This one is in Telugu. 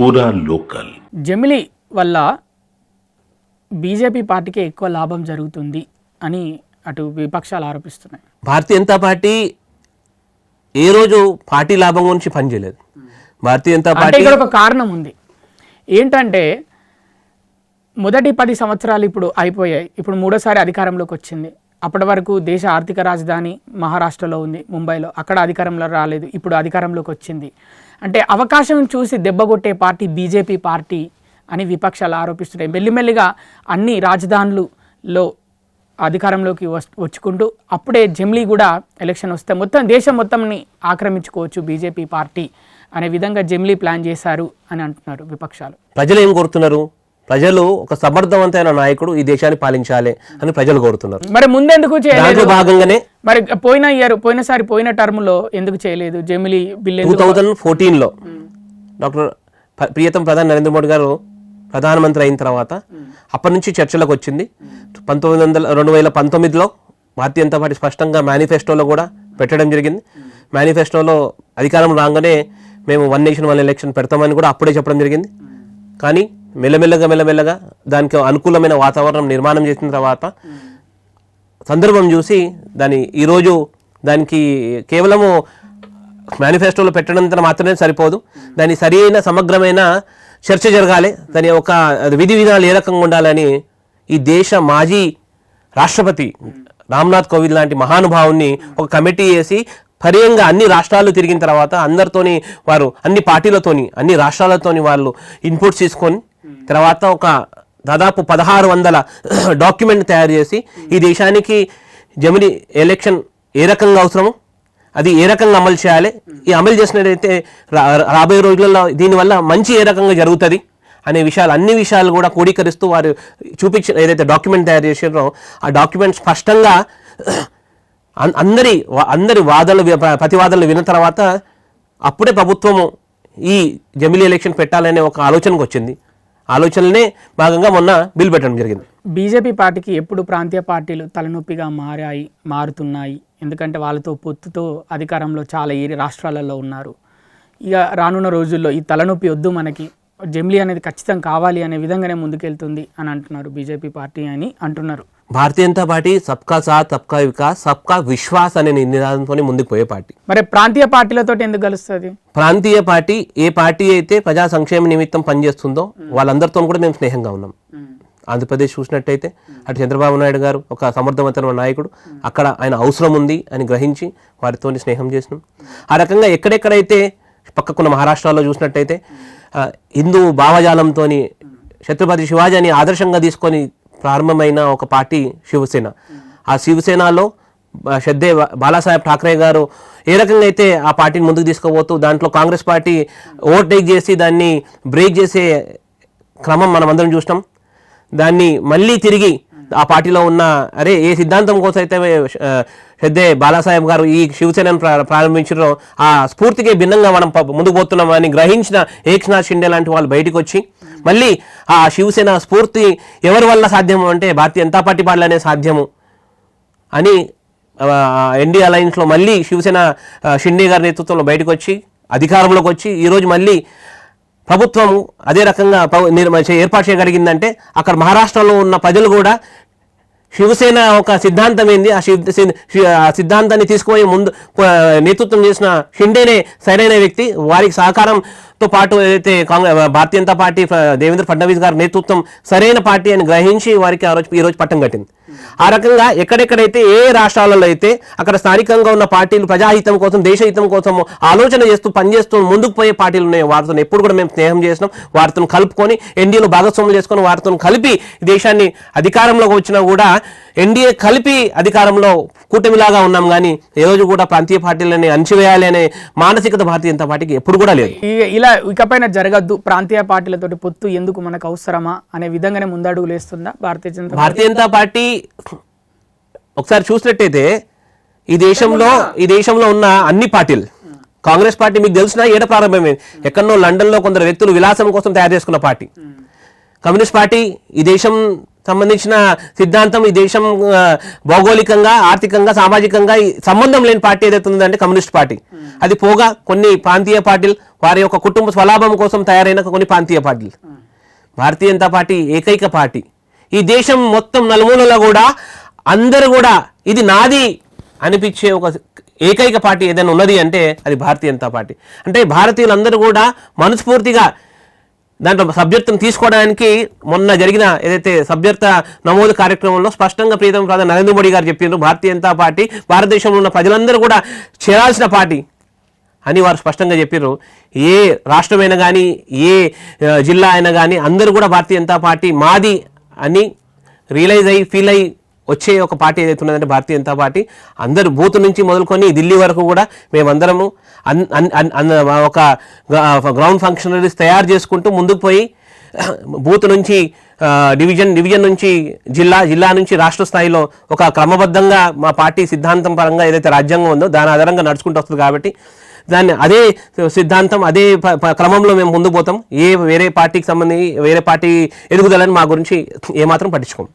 పూరా లోకల్. జమిలీ వల్ల బీజేపీ పార్టీకి ఎక్కువ లాభం జరుగుతుంది అని అటు విపక్షాలు ఆరోపిస్తున్నాయి. భారతీయ జనతా పార్టీ ఏ రోజు పార్టీ లాభం గురించి పనిచేయలేదు. భారతీయ జనతా పార్టీ ఇక్కడ ఒక కారణం ఉంది. ఏంటంటే మొదటి 10 సంవత్సరాలు ఇప్పుడు అయిపోయాయి. ఇప్పుడు మూడోసారి అధికారంలోకి వచ్చింది. అప్పటి వరకు దేశ ఆర్థిక రాజధాని మహారాష్ట్రలో ఉంది, ముంబైలో. అక్కడ అధికారంలో రాలేదు, ఇప్పుడు అధికారంలోకి వచ్చింది. అంటే అవకాశం చూసి దెబ్బగొట్టే పార్టీ బీజేపీ పార్టీ అని విపక్షాలు ఆరోపిస్తున్నాయి. మెల్లిమెల్లిగా అన్ని రాజధానులలో అధికారంలోకి వచ్చుకుంటూ అప్పుడే జమిలీ కూడా ఎలక్షన్ వస్తే మొత్తం దేశం మొత్తంని ఆక్రమించుకోవచ్చు బీజేపీ పార్టీ అనే విధంగా జమిలీ ప్లాన్ చేశారు అని అంటున్నారు విపక్షాలు. ప్రజలు ఏం కోరుతున్నారు? ప్రజలు ఒక సమర్థవంతమైన నాయకుడు ఈ దేశాన్ని పాలించాలి అని ప్రజలు కోరుతున్నారు. మరి ముందెందుకు చేయలేదు? భాగంగానే మరి పోయిన టర్మ్ లో ఎందుకు చేయలేదు? జమిలీ బిల్ 2014లో డాక్టర్ ప్రియతమ ప్రధాని నరేంద్ర మోడీ గారు ప్రధానమంత్రి అయిన తర్వాత అప్పటి నుంచి చర్చలకు వచ్చింది. 2019లో భారతీయ జనతా పార్టీ స్పష్టంగా మేనిఫెస్టోలో కూడా పెట్టడం జరిగింది. మేనిఫెస్టోలో అధికారం రాగానే మేము 1 నేషన్ 1 ఎలక్షన్ పెడతామని కూడా అప్పుడే చెప్పడం జరిగింది. కానీ మెల్లమెల్లగా దానికి అనుకూలమైన వాతావరణం నిర్మాణం చేసిన తర్వాత సందర్భం చూసి ఈరోజు దానికి కేవలము మేనిఫెస్టోలో పెట్టడంతో మాత్రమే సరిపోదు, దాని సరైన సమగ్రమైన చర్చ జరగాలి, దాని ఒక విధి విధానాలు ఏ రకంగా ఉండాలని ఈ దేశ మాజీ రాష్ట్రపతి రామ్నాథ్ కోవింద్ లాంటి మహానుభావుని ఒక కమిటీ వేసి పర్యంగా అన్ని రాష్ట్రాలు తిరిగిన తర్వాత అందరితోని వారు అన్ని పార్టీలతోని అన్ని రాష్ట్రాలతోని వాళ్ళు ఇన్పుట్స్ తీసుకొని తర్వాత ఒక దాదాపు 1600 డాక్యుమెంట్ తయారు చేసి ఈ దేశానికి జమిలీ ఎలక్షన్ ఏ రకంగా అవసరమో అది ఏ రకంగా అమలు చేయాలి, ఈ అమలు చేసినట్టయితే రాబోయే రోజులలో దీనివల్ల మంచి ఏ రకంగా జరుగుతుంది అనే విషయాలు అన్ని విషయాలు కూడా క్రోడీకరిస్తూ వారు చూపించిన ఏదైతే డాక్యుమెంట్ తయారు చేసారో ఆ డాక్యుమెంట్ స్పష్టంగా అందరి ప్రతివాదనలు విన్న తర్వాత అప్పుడే ప్రభుత్వము ఈ జమిలీ ఎలక్షన్ పెట్టాలనే ఒక ఆలోచనకు వచ్చింది. ఆలోచనలనే భాగంగా మొన్న బిల్ పెట్టడం జరిగింది. బీజేపీ పార్టీకి ఎప్పుడు ప్రాంతీయ పార్టీలు తలనొప్పిగా మారుతున్నాయి. ఎందుకంటే వాళ్ళతో పొత్తుతో అధికారంలో చాలా రాష్ట్రాలలో ఉన్నారు. ఇక రానున్న రోజుల్లో ఈ తలనొప్పి వద్దు, మనకి జమిలీ అనేది ఖచ్చితంగా కావాలి అనే విధంగానే ముందుకెళ్తుంది అని అంటున్నారు బీజేపీ పార్టీ అని అంటున్నారు. భారతీయ జనతా పార్టీ సబ్కా సాత్ సబ్కా వికాస్ సబ్కా విశ్వాస్ అనే నినాదంతో ముందుకు పోయే పార్టీ. మరి ప్రాంతీయ పార్టీలతో ఎందుకు కలుస్తుంది? ప్రాంతీయ పార్టీ ఏ పార్టీ అయితే ప్రజా సంక్షేమ నిమిత్తం పనిచేస్తుందో వాళ్ళందరితో కూడా మేము స్నేహంగా ఉన్నాం. ఆంధ్రప్రదేశ్ చూసినట్టయితే అటు చంద్రబాబు నాయుడు గారు ఒక సమర్థవంతమైన నాయకుడు, అక్కడ ఆయన అవసరం ఉంది అని గ్రహించి వారితో స్నేహం చేసినాం. ఆ రకంగా ఎక్కడెక్కడైతే పక్కకున్న మహారాష్ట్రలో చూసినట్టయితే హిందూ భావజాలంతో ఛత్రపతి శివాజీని ఆదర్శంగా తీసుకొని ప్రారంభమైన ఒక పార్టీ శివసేన. ఆ శివసేనలో శ్రద్ధే బాలాసాహెబ్ ఠాక్రే గారు ఏ రకంగా అయితే ఆ పార్టీని ముందుకు తీసుకుపోతూ దాంట్లో కాంగ్రెస్ పార్టీ ఓవర్టేక్ చేసి దాన్ని బ్రేక్ చేసే క్రమం మనం అందరం చూసినాం. దాన్ని మళ్ళీ తిరిగి ఆ పార్టీలో ఉన్న ఏ సిద్ధాంతం కోసం అయితే శ్రద్ధే బాలాసాహెబ్ గారు ఈ శివసేనను ప్రారంభించారో ఆ స్ఫూర్తికి భిన్నంగా మనం ముందుకు పోతున్నామని గ్రహించిన ఏక్నాథ్ షిండే లాంటి వాళ్ళు బయటకు వచ్చి మళ్ళీ ఆ శివసేన స్ఫూర్తి ఎవరి వల్ల సాధ్యము అంటే భారతీయ జనతా పార్టీ వల్లనే సాధ్యము అని ఎన్డీఏ అలయన్స్లో మళ్ళీ శివసేన షిండే గారి నేతృత్వంలో బయటకు వచ్చి అధికారంలోకి వచ్చి ఈరోజు మళ్ళీ ప్రభుత్వం అదే రకంగా ఏర్పాటు చేయగలిగిందంటే అక్కడ మహారాష్ట్రలో ఉన్న ప్రజలు కూడా శివసేన ఒక సిద్ధాంతం ఏంది, ఆ సిద్ధాంతాన్ని తీసుకుపోయి ముందు నేతృత్వం చేసిన షిండేనే సరైన వ్యక్తి. వారికి సహకారంతో పాటు ఏదైతే భారతీయ జనతా పార్టీ దేవేంద్ర ఫడ్నవీస్ గారి నేతృత్వం సరైన పార్టీ అని గ్రహించి వారికి ఈరోజు పట్టం కట్టింది. ఆ రకంగా ఎక్కడెక్కడైతే ఏ రాష్ట్రాలలో అయితే అక్కడ స్థానికంగా ఉన్న పార్టీలు ప్రజాహితం కోసం దేశహితం కోసం ఆలోచన చేస్తూ పనిచేస్తూ ముందుకు పోయే పార్టీలు ఉన్నాయి. వారితో ఎప్పుడు కూడా మేము స్నేహం చేసినాం. వారితో కలుపుకొని ఎన్డీఏలో భాగస్వాములు చేసుకొని వారితో కలిపి దేశాన్ని అధికారంలోకి వచ్చినా కూడా ఎన్డీఏ కలిపి అధికారంలో కూటమిలాగా ఉన్నాం. కానీ ఏ రోజు కూడా ప్రాంతీయ పార్టీలని అణచివేయాలి అనే మానసికత భారతీయ జనతా పార్టీకి ఎప్పుడు కూడా లేదు. ఇలా ఇకపైన జరగద్దు, ప్రాంతీయ పార్టీలతోటి పొత్తు ఎందుకు మనకు అవసరమా అనే విధంగానే ముందడుగులు వేస్తుందా భారతీయ జనతా పార్టీ? ఒకసారి చూసినట్టయితే ఈ దేశంలో ఉన్న అన్ని పార్టీలు, కాంగ్రెస్ పార్టీ మీకు తెలిసిన ఏడ ప్రారంభమైంది, ఎక్కడో లండన్లో కొందరు వ్యక్తులు విలాసం కోసం తయారు చేసుకున్న పార్టీ. కమ్యూనిస్ట్ పార్టీ ఈ దేశం సంబంధించిన సిద్ధాంతం ఈ దేశం భౌగోళికంగా, ఆర్థికంగా, సామాజికంగా సంబంధం లేని పార్టీ ఏదైతే ఉందంటే కమ్యూనిస్ట్ పార్టీ. అది పోగా కొన్ని ప్రాంతీయ పార్టీలు, వారి యొక్క కుటుంబ స్వలాభం కోసం తయారైన కొన్ని ప్రాంతీయ పార్టీలు. భారతీయ జనతా పార్టీ ఏకైక పార్టీ. ఈ దేశం మొత్తం నలుమూలలో కూడా అందరూ కూడా ఇది నాది అనిపించే ఒక ఏకైక పార్టీ ఏదైనా ఉన్నది అంటే అది భారతీయ జనతా పార్టీ. అంటే భారతీయులందరూ కూడా మనస్ఫూర్తిగా దాంట్లో సభ్యత్వం తీసుకోవడానికి మొన్న జరిగిన ఏదైతే సభ్యత్వ నమోదు కార్యక్రమంలో స్పష్టంగా ప్రీతం ప్రధాని నరేంద్ర మోడీ గారు చెప్పారు, భారతీయ జనతా పార్టీ భారతదేశంలో ఉన్న ప్రజలందరూ కూడా చేరాల్సిన పార్టీ అని వారు స్పష్టంగా చెప్పారు. ఏ రాష్ట్రమైనా కానీ, ఏ జిల్లా అయినా కానీ అందరూ కూడా భారతీయ జనతా పార్టీ మాది అని రియలైజ్ అయ్యి ఫీల్ అయ్యి వచ్చే ఒక పార్టీ ఏదైతే ఉన్నదంటే భారతీయ జనతా పార్టీ. అందరూ బూత్ నుంచి మొదలుకొని ఢిల్లీ వరకు కూడా మేమందరము ఒక గ్రౌండ్ ఫంక్షనరీస్ తయారు చేసుకుంటూ ముందుకు పోయి బూత్ నుంచి డివిజన్ నుంచి జిల్లా నుంచి రాష్ట్ర స్థాయిలో ఒక క్రమబద్ధంగా మా పార్టీ సిద్ధాంతం పరంగా ఏదైతే రాజ్యాంగం ఉందో దాని ఆధారంగా నడుచుకుంటూ వస్తుంది. కాబట్టి దాన్ని అదే సిద్ధాంతం అదే క్రమంలో మేము ముందుకు పోతాం. వేరే పార్టీకి సంబంధించి వేరే పార్టీ ఎదుగుదలని మా గురించి ఏమాత్రం పట్టించుకోం.